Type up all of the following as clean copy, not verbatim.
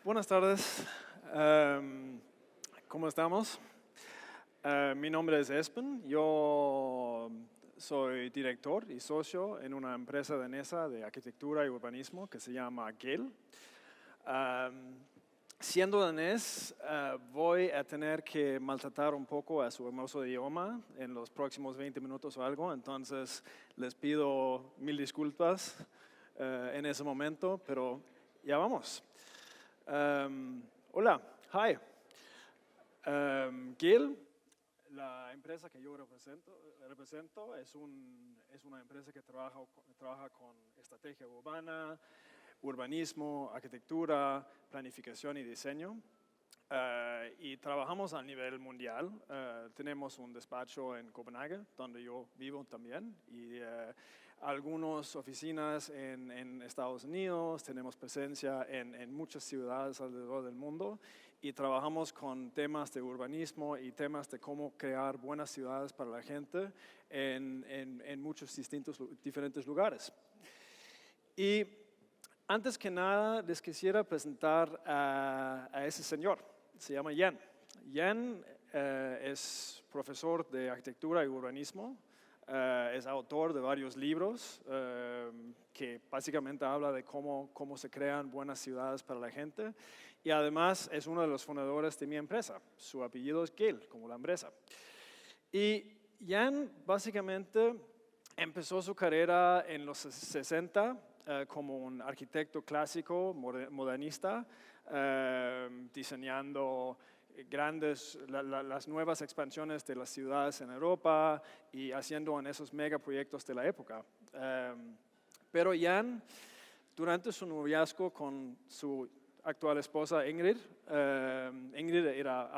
Buenas tardes. ¿Cómo estamos? Mi nombre es Espen. Yo soy director y socio en una empresa danesa de arquitectura y urbanismo que se llama GEL. Siendo danés, voy a tener que maltratar un poco a su hermoso idioma en los próximos 20 minutos o algo, entonces les pido mil disculpas en ese momento, pero ya vamos. Hola, hi. GEL, la empresa que yo represento es una empresa que trabaja con estrategia urbana, urbanismo, arquitectura, planificación y diseño. Y trabajamos a nivel mundial. Tenemos un despacho en Copenhague, donde yo vivo también, y algunas oficinas en Estados Unidos. Tenemos presencia en muchas ciudades alrededor del mundo y trabajamos con temas de urbanismo y temas de cómo crear buenas ciudades para la gente en muchos diferentes lugares. Y antes que nada, les quisiera presentar a ese señor. Se llama Jan. Jan es profesor de arquitectura y urbanismo. Es autor de varios libros que básicamente habla de cómo se crean buenas ciudades para la gente. Y además es uno de los fundadores de mi empresa. Su apellido es GEL, como la empresa. Y Jan básicamente empezó su carrera en los 60 como un arquitecto clásico, modernista, diseñando las nuevas expansiones de las ciudades en Europa y haciendo en esos megaproyectos de la época. Pero Jan, durante su noviazgo con su actual esposa Ingrid, Ingrid era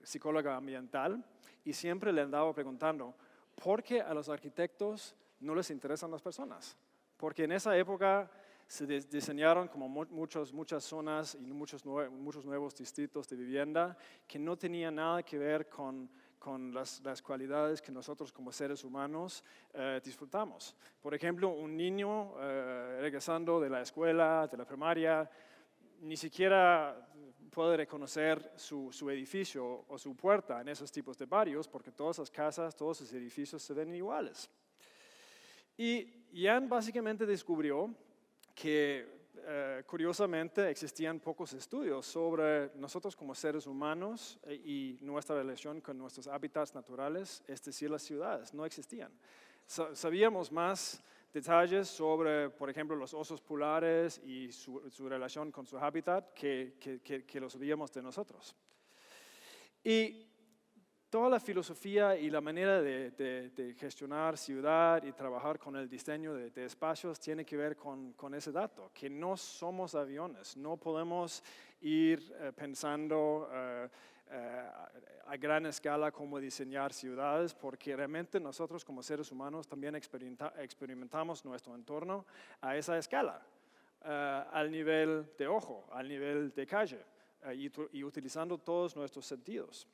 psicóloga ambiental y siempre le andaba preguntando, ¿por qué a los arquitectos no les interesan las personas? Porque en esa época se diseñaron como muchas zonas y muchos nuevos distritos de vivienda que no tenían nada que ver con las cualidades que nosotros como seres humanos disfrutamos. Por ejemplo, un niño regresando de la escuela, de la primaria, ni siquiera puede reconocer su edificio o su puerta en esos tipos de barrios porque todas las casas, todos los edificios se ven iguales. Y Jan básicamente descubrió que curiosamente existían pocos estudios sobre nosotros como seres humanos y nuestra relación con nuestros hábitats naturales, es decir, las ciudades, no existían. Sabíamos más detalles sobre, por ejemplo, los osos polares y su relación con su hábitat que lo sabíamos de nosotros. Y toda la filosofía y la manera de gestionar ciudad y trabajar con el diseño de espacios tiene que ver con ese dato, que no somos aviones, no podemos ir pensando a gran escala cómo diseñar ciudades, porque realmente nosotros como seres humanos también experimentamos nuestro entorno a esa escala, al nivel de ojo, al nivel de calle, y utilizando todos nuestros sentidos.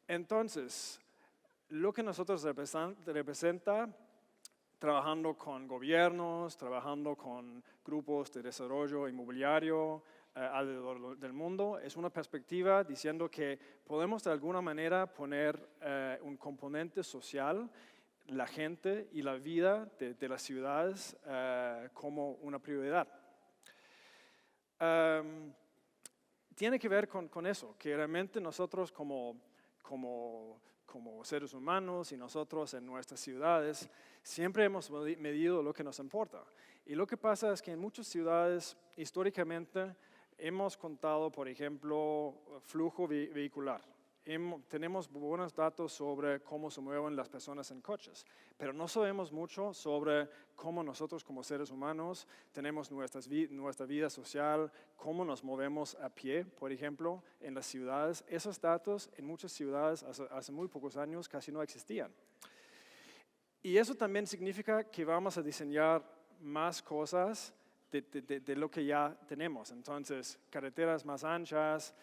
Entonces, lo que nosotros representa, trabajando con gobiernos, trabajando con grupos de desarrollo inmobiliario alrededor del mundo, es una perspectiva diciendo que podemos de alguna manera poner un componente social, la gente y la vida de las ciudades como una prioridad. Tiene que ver con eso, que realmente nosotros como seres humanos y nosotros en nuestras ciudades siempre hemos medido lo que nos importa. Y lo que pasa es que en muchas ciudades históricamente hemos contado, por ejemplo, flujo vehicular. Tenemos buenos datos sobre cómo se mueven las personas en coches, pero no sabemos mucho sobre cómo nosotros como seres humanos tenemos nuestra vida social, cómo nos movemos a pie, por ejemplo, en las ciudades. Esos datos en muchas ciudades hace muy pocos años casi no existían. Y eso también significa que vamos a diseñar más cosas de lo que ya tenemos. Entonces, carreteras más anchas,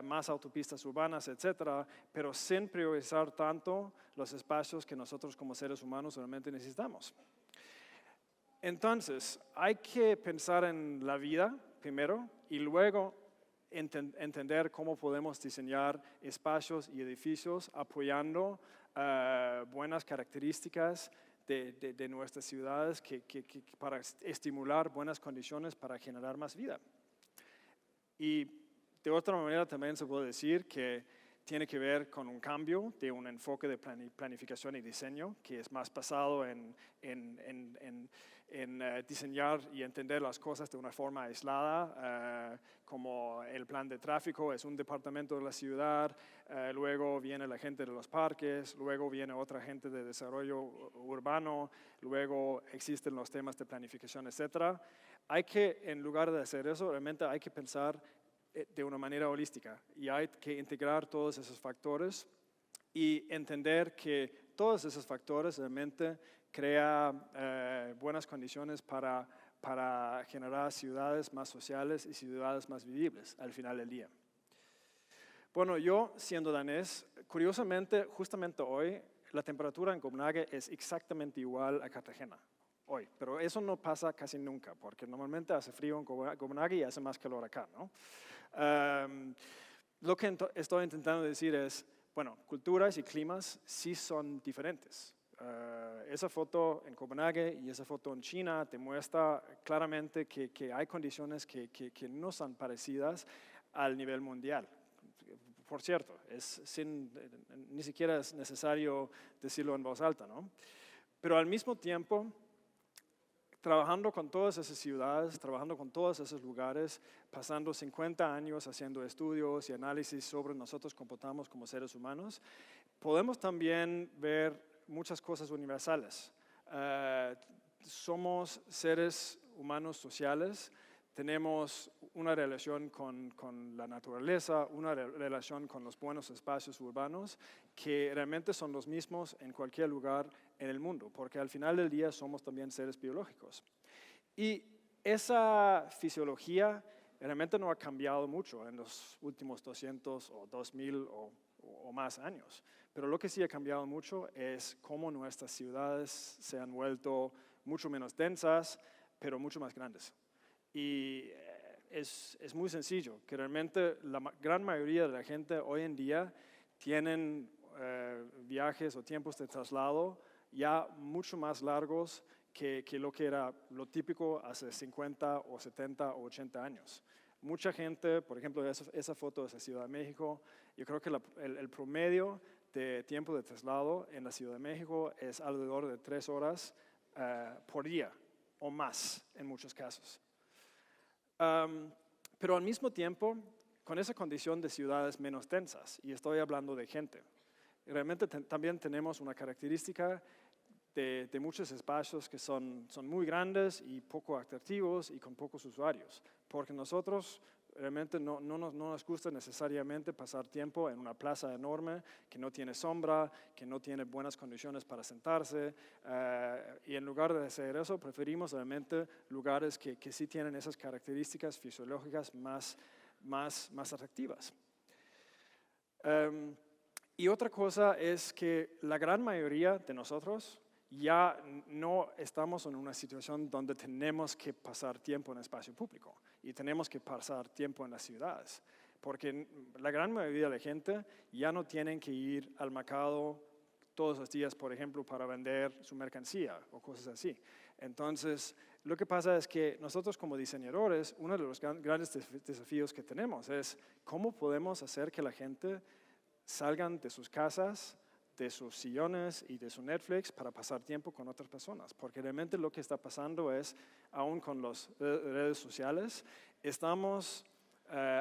más autopistas urbanas, etcétera, pero sin priorizar tanto los espacios que nosotros como seres humanos realmente necesitamos. Entonces, hay que pensar en la vida primero y luego entender cómo podemos diseñar espacios y edificios apoyando buenas características de nuestras ciudades para estimular buenas condiciones para generar más vida. Y de otra manera también se puede decir que tiene que ver con un cambio de un enfoque de planificación y diseño que es más basado en diseñar y entender las cosas de una forma aislada, como el plan de tráfico es un departamento de la ciudad, luego viene la gente de los parques, luego viene otra gente de desarrollo urbano, luego existen los temas de planificación, etc. Hay que, en lugar de hacer eso, realmente hay que pensar de una manera holística y hay que integrar todos esos factores y entender que todos esos factores realmente crean buenas condiciones para generar ciudades más sociales y ciudades más vivibles al final del día. Bueno, yo siendo danés, curiosamente, justamente hoy, la temperatura en Copenhague es exactamente igual a Cartagena hoy, pero eso no pasa casi nunca, porque normalmente hace frío en Copenhague y hace más calor acá, ¿no? Lo que estoy intentando decir es, bueno, culturas y climas sí son diferentes. Esa foto en Copenhague y esa foto en China te muestra claramente que hay condiciones que no son parecidas al nivel mundial. Por cierto, ni siquiera es necesario decirlo en voz alta, ¿no? Pero al mismo tiempo, trabajando con todas esas ciudades, trabajando con todos esos lugares, pasando 50 años haciendo estudios y análisis sobre nosotros comportamos como seres humanos, podemos también ver muchas cosas universales. Somos seres humanos sociales, tenemos una relación con la naturaleza, una relación con los buenos espacios urbanos que realmente son los mismos en cualquier lugar en el mundo, porque al final del día somos también seres biológicos. Y esa fisiología realmente no ha cambiado mucho en los últimos 200 o 2000 o más años, pero lo que sí ha cambiado mucho es cómo nuestras ciudades se han vuelto mucho menos densas, pero mucho más grandes. Y es muy sencillo, que realmente la gran mayoría de la gente hoy en día tienen viajes o tiempos de traslado ya mucho más largos que lo que era lo típico hace 50 o 70 o 80 años. Mucha gente, por ejemplo, esa foto es de Ciudad de México, yo creo que el promedio de tiempo de traslado en la Ciudad de México es alrededor de 3 horas por día o más en muchos casos. Pero al mismo tiempo, con esa condición de ciudades menos densas, y estoy hablando de gente, realmente también tenemos una característica de muchos espacios que son muy grandes y poco atractivos y con pocos usuarios, porque nosotros realmente no nos gusta necesariamente pasar tiempo en una plaza enorme que no tiene sombra, que no tiene buenas condiciones para sentarse, y en lugar de hacer eso, preferimos realmente lugares que sí tienen esas características fisiológicas más atractivas. Y otra cosa es que la gran mayoría de nosotros ya no estamos en una situación donde tenemos que pasar tiempo en espacio público y tenemos que pasar tiempo en las ciudades, porque la gran mayoría de la gente ya no tienen que ir al mercado todos los días, por ejemplo, para vender su mercancía o cosas así. Entonces, lo que pasa es que nosotros como diseñadores, uno de los grandes desafíos que tenemos es cómo podemos hacer que la gente salgan de sus casas, de sus sillones y de su Netflix para pasar tiempo con otras personas, porque realmente lo que está pasando es, aún con las redes sociales, estamos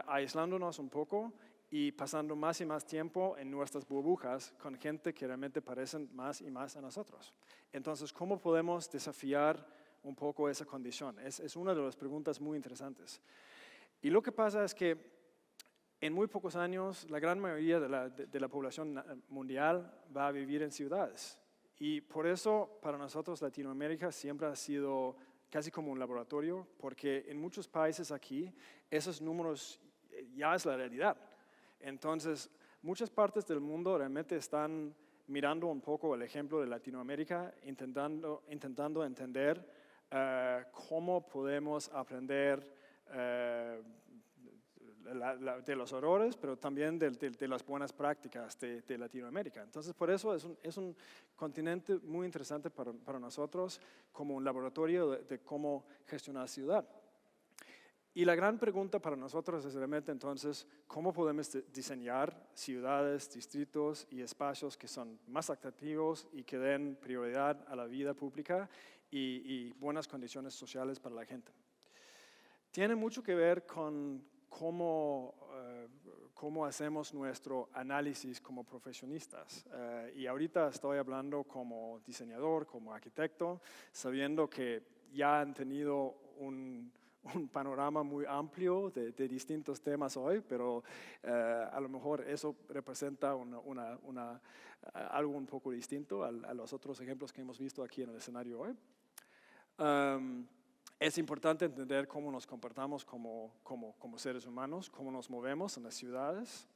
aislándonos un poco y pasando más y más tiempo en nuestras burbujas con gente que realmente parecen más y más a nosotros. Entonces, ¿cómo podemos desafiar un poco esa condición? Es una de las preguntas muy interesantes. Y lo que pasa es que en muy pocos años, la gran mayoría de la población mundial va a vivir en ciudades. Y por eso, para nosotros, Latinoamérica siempre ha sido casi como un laboratorio, porque en muchos países aquí, esos números ya es la realidad. Entonces, muchas partes del mundo realmente están mirando un poco el ejemplo de Latinoamérica, intentando entender cómo podemos aprender de los errores, pero también de las buenas prácticas de Latinoamérica. Entonces, por eso es un continente muy interesante para nosotros como un laboratorio de cómo gestionar ciudad. Y la gran pregunta para nosotros es realmente entonces, ¿cómo podemos diseñar ciudades, distritos y espacios que son más atractivos y que den prioridad a la vida pública y buenas condiciones sociales para la gente? Tiene mucho que ver con cómo hacemos nuestro análisis como profesionistas. Y ahorita estoy hablando como diseñador, como arquitecto, sabiendo que ya han tenido un panorama muy amplio de distintos temas hoy, pero a lo mejor eso representa algo un poco distinto a los otros ejemplos que hemos visto aquí en el escenario hoy. Es importante entender cómo nos comportamos como seres humanos, cómo nos movemos en las ciudades,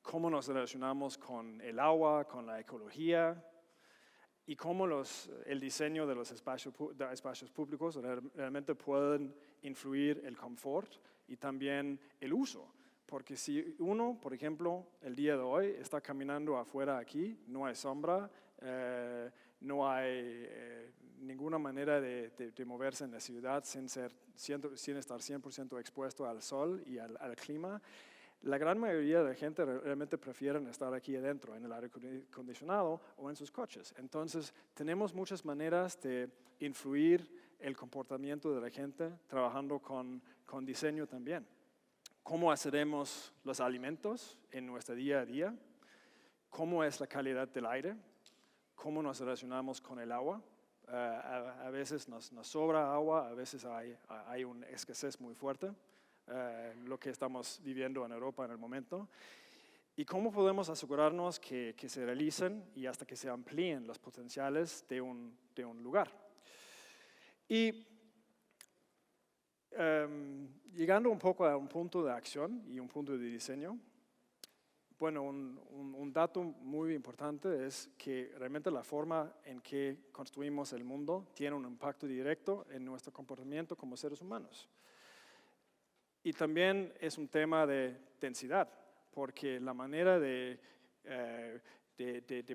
cómo nos relacionamos con el agua, con la ecología, y cómo el diseño de los espacios públicos realmente pueden influir el confort y también el uso. Porque si uno, por ejemplo, el día de hoy está caminando afuera aquí, no hay sombra, no hay ninguna manera de moverse en la ciudad sin estar 100% expuesto al sol y al clima, la gran mayoría de la gente realmente prefieren estar aquí adentro, en el aire acondicionado o en sus coches. Entonces, tenemos muchas maneras de influir el comportamiento de la gente trabajando con diseño también. ¿Cómo hacemos los alimentos en nuestro día a día? ¿Cómo es la calidad del aire? ¿Cómo nos relacionamos con el agua? A veces nos sobra agua, a veces hay una escasez muy fuerte. Lo que estamos viviendo en Europa en el momento, y cómo podemos asegurarnos que se realicen y hasta que se amplíen los potenciales de un lugar. Y llegando un poco a un punto de acción y un punto de diseño, bueno, un dato muy importante es que realmente la forma en que construimos el mundo tiene un impacto directo en nuestro comportamiento como seres humanos. Y también es un tema de densidad, porque la manera de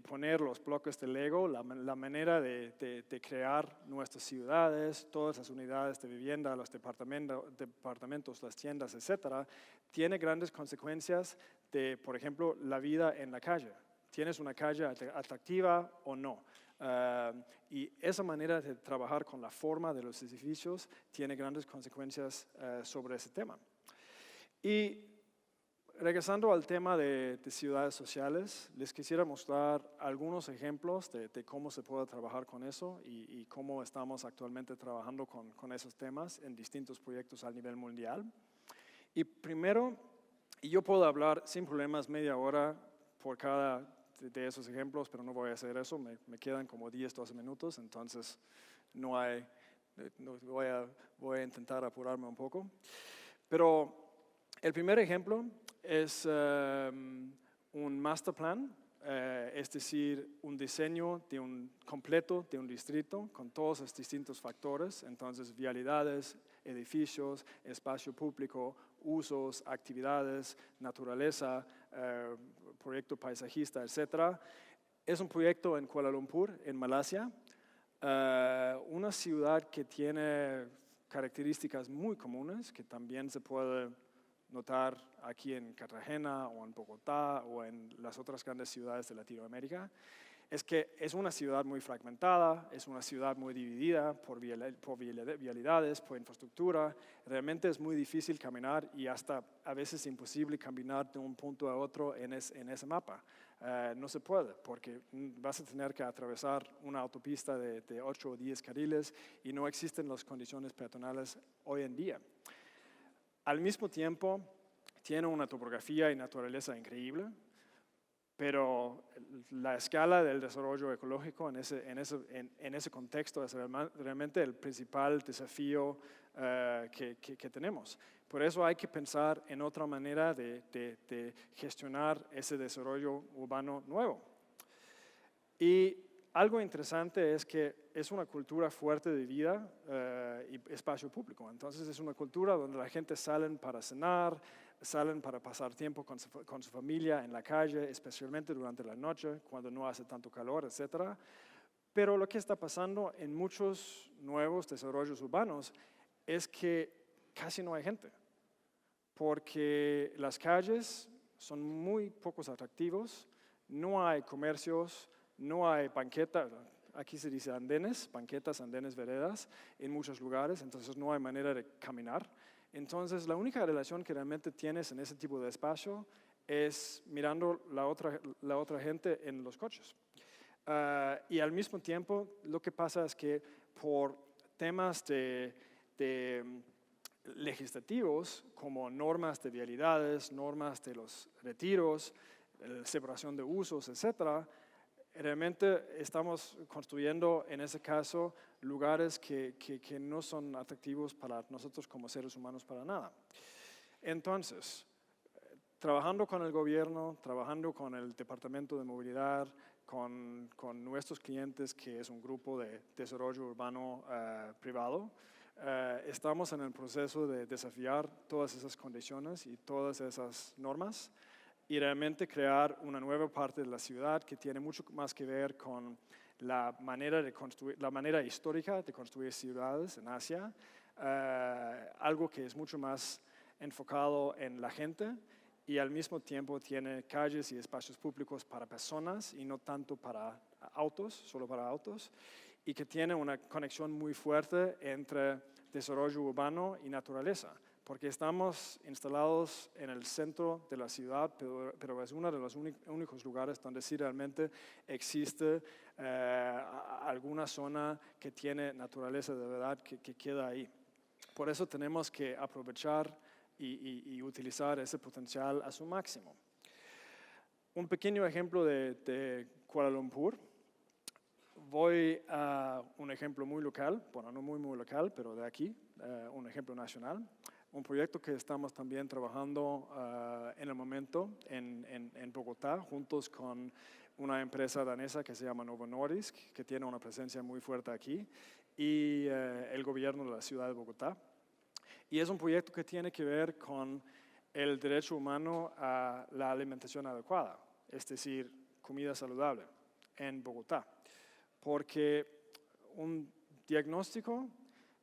poner los bloques de Lego, la manera de crear nuestras ciudades, todas las unidades de vivienda, los departamentos, las tiendas, etcétera, tiene grandes consecuencias de, por ejemplo, la vida en la calle. ¿Tienes una calle atractiva o no? Y esa manera de trabajar con la forma de los edificios tiene grandes consecuencias sobre ese tema. Y regresando al tema de ciudades sociales, les quisiera mostrar algunos ejemplos de cómo se puede trabajar con eso y cómo estamos actualmente trabajando con esos temas en distintos proyectos a nivel mundial. Y primero, yo puedo hablar sin problemas media hora por cada de esos ejemplos, pero no voy a hacer eso, me quedan como 10, 12 minutos, entonces voy a intentar apurarme un poco. Pero el primer ejemplo es un master plan, es decir, un diseño completo de un distrito con todos los distintos factores, entonces vialidades, edificios, espacio público, usos, actividades, naturaleza, proyecto paisajista, etc. Es un proyecto en Kuala Lumpur, en Malasia, una ciudad que tiene características muy comunes, que también se puede notar aquí en Cartagena o en Bogotá o en las otras grandes ciudades de Latinoamérica, es que es una ciudad muy fragmentada, es una ciudad muy dividida por vialidades, por infraestructura. Realmente es muy difícil caminar y hasta a veces imposible caminar de un punto a otro en ese mapa. No se puede porque vas a tener que atravesar una autopista de 8 o 10 carriles y no existen las condiciones peatonales hoy en día. Al mismo tiempo, tiene una topografía y naturaleza increíble, pero la escala del desarrollo ecológico en ese contexto es realmente el principal desafío que tenemos. Por eso hay que pensar en otra manera de gestionar ese desarrollo urbano nuevo. Y algo interesante es que es una cultura fuerte de vida y espacio público. Entonces es una cultura donde la gente salen para cenar, salen para pasar tiempo con su familia en la calle, especialmente durante la noche, cuando no hace tanto calor, etc. Pero lo que está pasando en muchos nuevos desarrollos urbanos es que casi no hay gente, porque las calles son muy pocos atractivos, no hay comercios, no hay banquetas, aquí se dice andenes, banquetas, andenes, veredas, en muchos lugares, entonces no hay manera de caminar. Entonces la única relación que realmente tienes en ese tipo de espacio es mirando la otra gente en los coches. Y al mismo tiempo lo que pasa es que por temas de legislativos como normas de vialidades, normas de los retiros, separación de usos, etcétera, realmente estamos construyendo en ese caso lugares que no son atractivos para nosotros como seres humanos para nada. Entonces, trabajando con el gobierno, trabajando con el Departamento de Movilidad, con nuestros clientes, que es un grupo de desarrollo urbano privado, estamos en el proceso de desafiar todas esas condiciones y todas esas normas y realmente crear una nueva parte de la ciudad que tiene mucho más que ver con la manera histórica de construir ciudades en Asia, algo que es mucho más enfocado en la gente y al mismo tiempo tiene calles y espacios públicos para personas y no tanto para autos, solo para autos, y que tiene una conexión muy fuerte entre desarrollo urbano y naturaleza, porque estamos instalados en el centro de la ciudad, pero es uno de los únicos lugares donde sí realmente existe alguna zona que tiene naturaleza de verdad que queda ahí. Por eso tenemos que aprovechar y utilizar ese potencial a su máximo. Un pequeño ejemplo de Kuala Lumpur. Voy a un ejemplo muy local, bueno, no muy local, pero de aquí, un ejemplo nacional. Un proyecto que estamos también trabajando en el momento en Bogotá, juntos con una empresa danesa que se llama Novo Nordisk, que tiene una presencia muy fuerte aquí, y el gobierno de la ciudad de Bogotá. Y es un proyecto que tiene que ver con el derecho humano a la alimentación adecuada, es decir, comida saludable en Bogotá. Porque un diagnóstico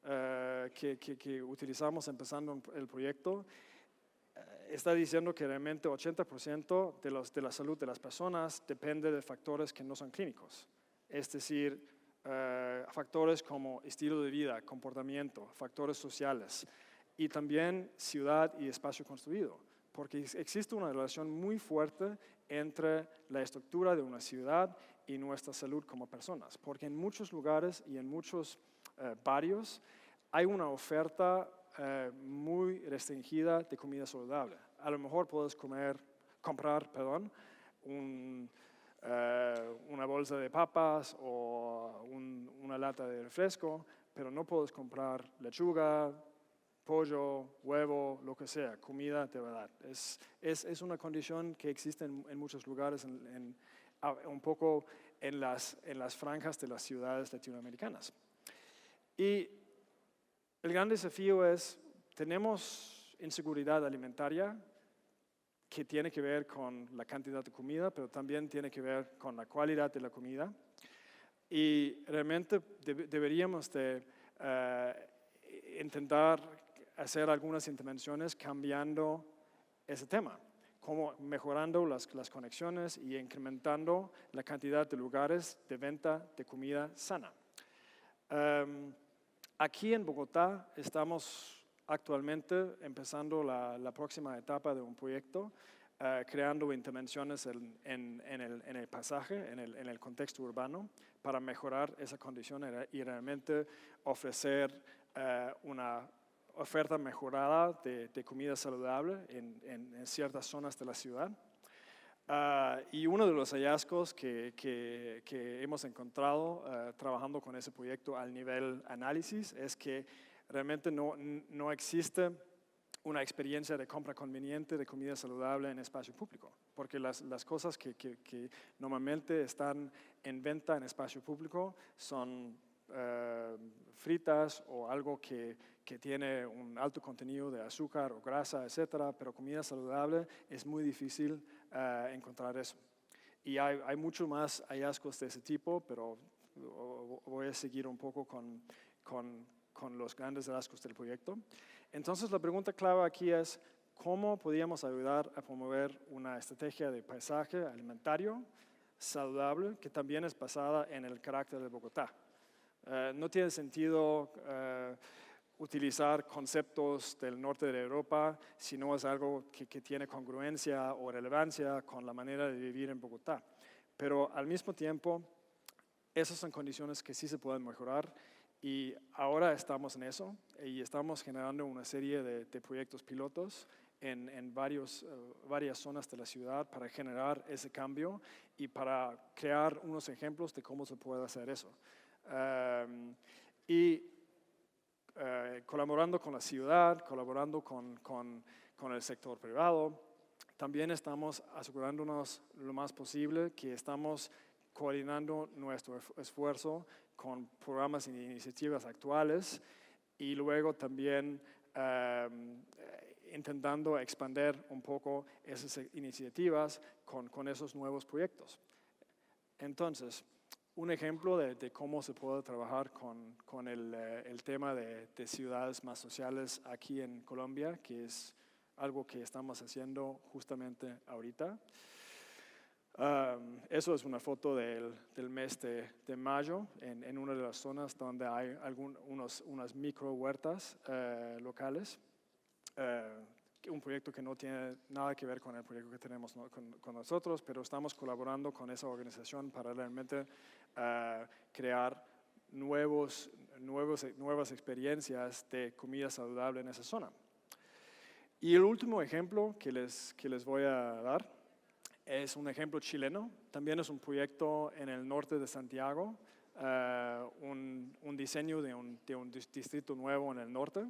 que utilizamos empezando el proyecto está diciendo que realmente 80% de la salud de las personas depende de factores que no son clínicos, es decir, factores como estilo de vida, comportamiento, factores sociales y también ciudad y espacio construido, porque existe una relación muy fuerte entre la estructura de una ciudad y nuestra salud como personas, porque en muchos lugares y en muchos barrios hay una oferta muy restringida de comida saludable. A lo mejor puedes comprar una bolsa de papas o una lata de refresco, pero no puedes comprar lechuga, pollo, huevo, lo que sea, comida de verdad. Es una condición que existe en muchos lugares, un poco en las franjas de las ciudades latinoamericanas. Y el gran desafío es, tenemos inseguridad alimentaria que tiene que ver con la cantidad de comida, pero también tiene que ver con la calidad de la comida. Y realmente deberíamos de intentar hacer algunas intervenciones cambiando ese tema, como mejorando las conexiones y incrementando la cantidad de lugares de venta de comida sana. Aquí en Bogotá estamos actualmente empezando la próxima etapa de un proyecto, creando intervenciones en el pasaje, en el contexto urbano, para mejorar esa condición y realmente ofrecer una oferta mejorada de comida saludable en ciertas zonas de la ciudad. Y uno de los hallazgos que hemos encontrado trabajando con ese proyecto al nivel análisis es que realmente no existe una experiencia de compra conveniente de comida saludable en espacio público, porque las cosas que normalmente están en venta en espacio público son fritas o algo que tiene un alto contenido de azúcar o grasa, etcétera, pero comida saludable es muy difícil encontrar eso. Y hay mucho más hallazgos de ese tipo, pero voy a seguir un poco con los grandes hallazgos del proyecto. Entonces, la pregunta clave aquí es, ¿cómo podríamos ayudar a promover una estrategia de paisaje alimentario saludable que también es basada en el carácter de Bogotá? No tiene sentido utilizar conceptos del norte de Europa si no es algo que tiene congruencia o relevancia con la manera de vivir en Bogotá. Pero al mismo tiempo, esas son condiciones que sí se pueden mejorar y ahora estamos en eso y estamos generando una serie de proyectos pilotos en varias zonas de la ciudad para generar ese cambio y para crear unos ejemplos de cómo se puede hacer eso. Colaborando con la ciudad, colaborando con el sector privado, también estamos asegurándonos lo más posible que estamos coordinando nuestro esfuerzo con programas e iniciativas actuales y luego también intentando expandir un poco esas iniciativas con esos nuevos proyectos. Entonces, un ejemplo de cómo se puede trabajar con el tema de ciudades más sociales aquí en Colombia, que es algo que estamos haciendo justamente ahorita. Eso es una foto del mes de mayo en una de las zonas donde hay unas micro huertas locales. Un proyecto que no tiene nada que ver con el proyecto que tenemos con nosotros, pero estamos colaborando con esa organización para realmente crear nuevas experiencias de comida saludable en esa zona. Y el último ejemplo que les voy a dar es un ejemplo chileno. También es un proyecto en el norte de Santiago, un diseño de un distrito nuevo en el norte.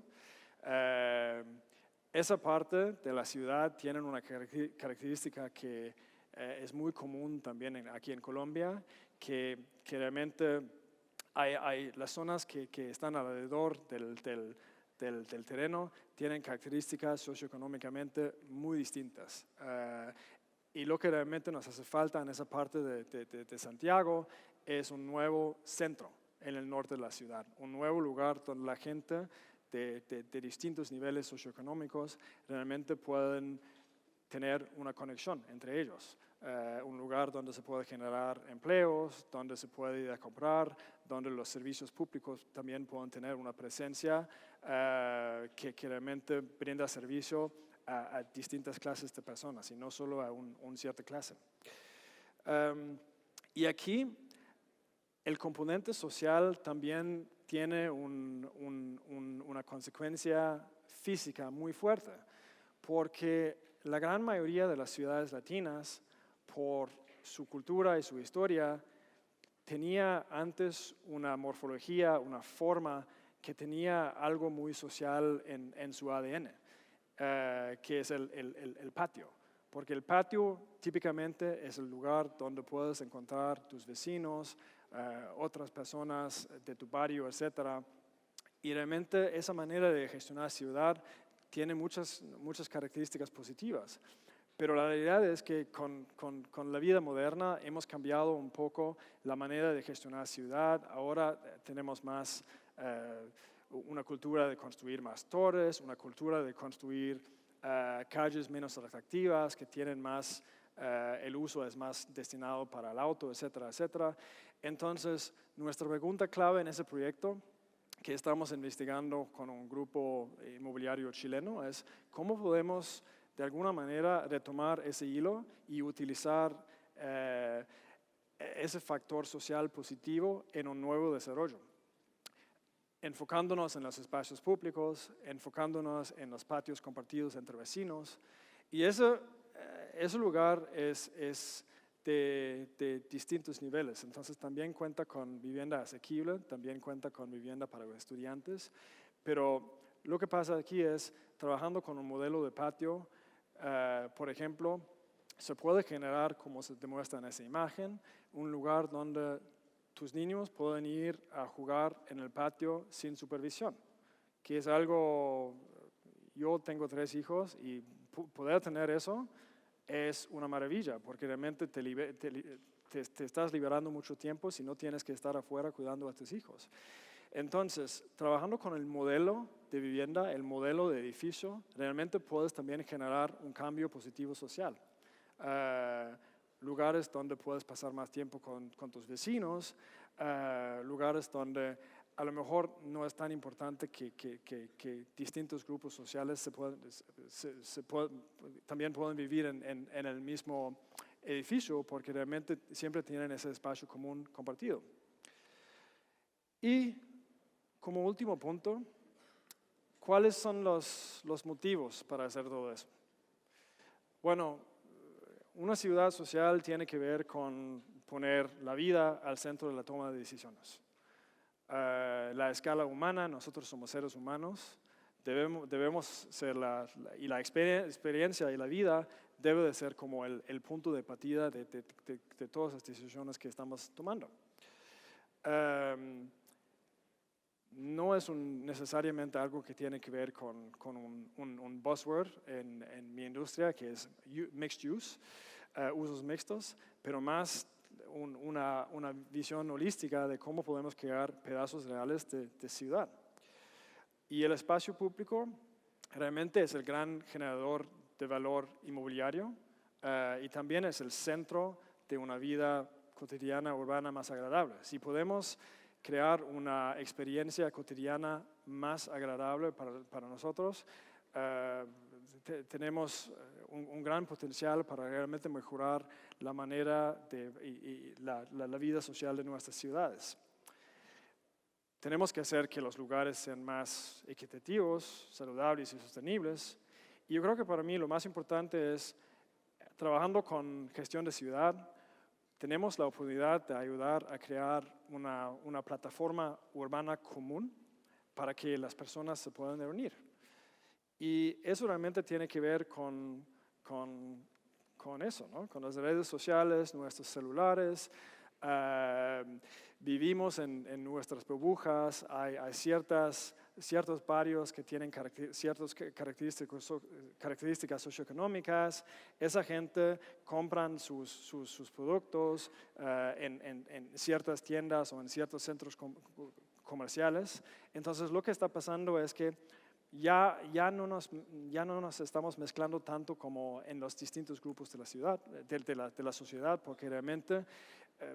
Esa parte de la ciudad tiene una característica que es muy común también aquí en Colombia, que realmente hay las zonas que están alrededor del terreno tienen características socioeconómicamente muy distintas. Y lo que realmente nos hace falta en esa parte de Santiago es un nuevo centro en el norte de la ciudad, un nuevo lugar donde la gente de distintos niveles socioeconómicos realmente pueden tener una conexión entre ellos. Un lugar donde se puede generar empleos, donde se puede ir a comprar, donde los servicios públicos también pueden tener una presencia que realmente brinda servicio a distintas clases de personas y no solo a una cierta clase. Y aquí el componente social también tiene una consecuencia física muy fuerte, porque la gran mayoría de las ciudades latinas, por su cultura y su historia, tenía antes una morfología, una forma que tenía algo muy social en su ADN, que es el patio. Porque el patio típicamente es el lugar donde puedes encontrar tus vecinos, otras personas de tu barrio, etc. Y realmente esa manera de gestionar ciudad tiene muchas características positivas. Pero la realidad es que con la vida moderna hemos cambiado un poco la manera de gestionar ciudad. Ahora tenemos más una cultura de construir más torres, una cultura de construir calles menos atractivas, que tienen más, el uso es más destinado para el auto, etcétera, etcétera. Entonces, nuestra pregunta clave en ese proyecto que estamos investigando con un grupo inmobiliario chileno es cómo podemos de alguna manera retomar ese hilo y utilizar ese factor social positivo en un nuevo desarrollo. Enfocándonos en los espacios públicos, enfocándonos en los patios compartidos entre vecinos. Y ese lugar es de distintos niveles. Entonces también cuenta con vivienda asequible, también cuenta con vivienda para los estudiantes, pero lo que pasa aquí es, trabajando con un modelo de patio, por ejemplo, se puede generar, como se demuestra en esa imagen, un lugar donde tus niños pueden ir a jugar en el patio sin supervisión, que es algo, yo tengo 3 hijos y poder tener eso es una maravilla, porque realmente te estás liberando mucho tiempo si no tienes que estar afuera cuidando a tus hijos. Entonces, trabajando con el modelo de vivienda, el modelo de edificio, realmente puedes también generar un cambio positivo social. Lugares donde puedes pasar más tiempo con tus vecinos, lugares donde a lo mejor no es tan importante que distintos grupos sociales también pueden vivir en el mismo edificio, porque realmente siempre tienen ese espacio común compartido. Y como último punto, ¿cuáles son los motivos para hacer todo eso? Bueno, una ciudad social tiene que ver con poner la vida al centro de la toma de decisiones. La escala humana, nosotros somos seres humanos, debemos ser y la experiencia y la vida debe de ser como el punto de partida de todas las decisiones que estamos tomando. No es necesariamente algo que tiene que ver con un buzzword en mi industria, que es mixed use, usos mixtos, pero más una visión holística de cómo podemos crear pedazos reales de ciudad. Y el espacio público realmente es el gran generador de valor inmobiliario y también es el centro de una vida cotidiana urbana más agradable. Si podemos crear una experiencia cotidiana más agradable para nosotros, tenemos un gran potencial para realmente mejorar la manera y la vida social de nuestras ciudades. Tenemos que hacer que los lugares sean más equitativos, saludables y sostenibles. Y yo creo que para mí lo más importante es, trabajando con gestión de ciudad, tenemos la oportunidad de ayudar a crear una plataforma urbana común para que las personas se puedan reunir. Y eso realmente tiene que ver con eso, ¿no? Con las redes sociales, nuestros celulares. Vivimos en nuestras burbujas, hay ciertos barrios que tienen ciertas características socioeconómicas. Esa gente compran sus productos en ciertas tiendas o en ciertos centros comerciales. Entonces lo que está pasando es que ya no nos estamos mezclando tanto como en los distintos grupos de la ciudad, de la sociedad, porque realmente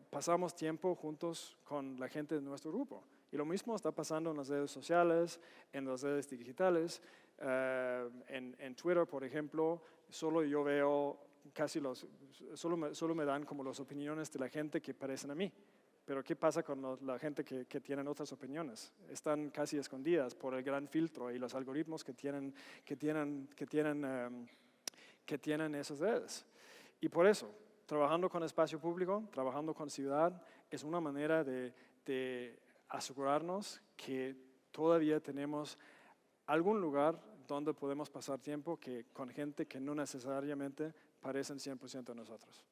pasamos tiempo juntos con la gente de nuestro grupo. Y lo mismo está pasando en las redes sociales, en las redes digitales. En Twitter, por ejemplo, solo yo veo solo me dan como las opiniones de la gente que parecen a mí. Pero ¿qué pasa con la gente que tienen otras opiniones? Están casi escondidas por el gran filtro y los algoritmos que tienen esas redes. Y por eso, trabajando con espacio público, trabajando con ciudad, es una manera de asegurarnos que todavía tenemos algún lugar donde podemos pasar tiempo con gente que no necesariamente parecen 100% de nosotros.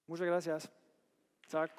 Muchas gracias. Tak.